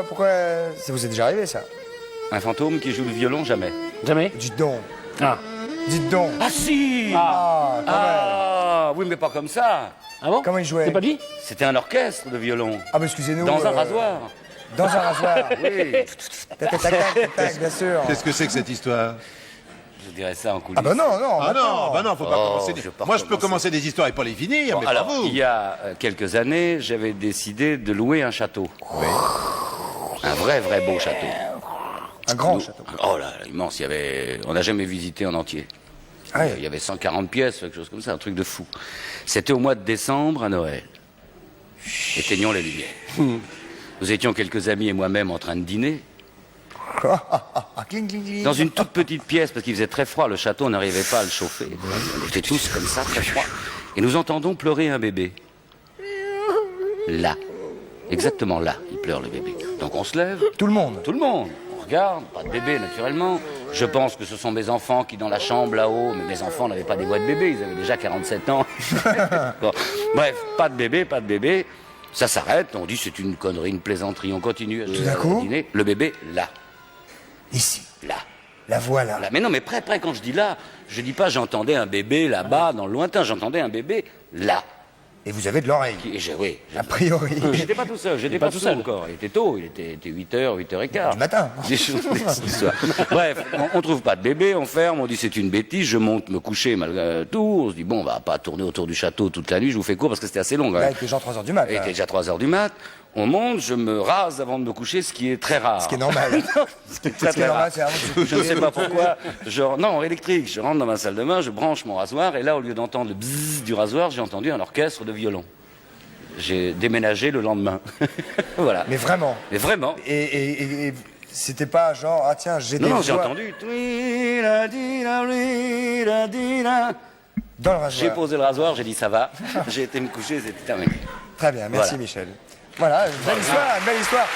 pourquoi ça vous est déjà arrivé, ça? Un fantôme qui joue le violon, jamais. Jamais? Dites donc. Ah. Dites donc. Ah si Ah, quand même. Ah, oui, mais pas comme ça. Ah bon? Comment il jouait? C'est pas lui? C'était un orchestre de violon. Ah, bah excusez-nous. Dans un rasoir. Dans un rasoir. Oui, Tac, tac, tac, tac, tac, bien sûr. Qu'est-ce que c'est que cette histoire? je dirais ça en coulisses. Ah, bah non, non. Ah non, bah non, faut pas Oh, commencer. je vais pas Moi, je peux recommencer. commencer des histoires et pas les finir, Bon, mais pas alors, vous. il y a quelques années, j'avais décidé de louer un château. Oui. Un vrai beau château. Un grand château. Oh là, immense, il y avait... On n'a jamais visité en entier. Ah ouais. Il y avait 140 pièces, quelque chose comme ça, un truc de fou. C'était au mois de décembre, à Noël. Éteignons les lumières. Nous étions quelques amis et moi-même en train de dîner. Ah, cling, cling, cling. Dans une toute petite pièce, parce qu'il faisait très froid, le château, on n'arrivait pas à le chauffer. On était tous comme ça, très froid. Et nous entendons pleurer un bébé. Là. Exactement là, il pleure le bébé. Donc on se lève, Tout le monde. tout le monde. On regarde, pas de bébé naturellement. Je pense que ce sont mes enfants qui dans la chambre là-haut, mais mes enfants n'avaient pas des voix de bébé, ils avaient déjà 47 ans. Bon. Bref, pas de bébé, pas de bébé. Ça s'arrête, on dit c'est une connerie, une plaisanterie, on continue Tout d'un coup dîner. Le bébé, là, Ici. là. La voilà. Là. Mais non, mais près, quand je dis là, je dis pas j'entendais un bébé là-bas, dans le lointain, j'entendais un bébé là. Et vous avez de l'oreille. Et oui, A priori. j'étais pas tout seul, j'étais pas tout seul encore. Il était tôt, il était 8h, 8h15. Du matin. Des choses, des histoires. Bref, on trouve pas de bébé, on ferme, on dit c'est une bêtise, je monte me coucher malgré tout. On se dit bon, on va pas tourner autour du château toute la nuit, je vous fais court parce que c'était assez long quand Là, même. il était genre 3h du mat. Il là. était déjà 3h du mat. On monte, je me rase avant de me coucher, ce qui est très rare. Ce qui est normal. Ce qui est très, Ce qui est très normal, rare. c'est avant de se Je ne sais pas pourquoi. Non, électrique. Je rentre dans ma salle de bain, je branche mon rasoir, et là, au lieu d'entendre le bzzz du rasoir, j'ai entendu un orchestre de violon. J'ai déménagé le lendemain. Voilà. Mais vraiment. Mais vraiment. Et c'était pas genre, ah tiens, j'ai des Non, j'ai voix entendu. Twi-la-di-la-li-la-di-la. dans le J'ai rasoir. posé le rasoir, j'ai dit ça va. J'ai été me coucher, c'était terminé. Très bien, merci Voilà. Michel. Voilà, une belle histoire, une belle histoire.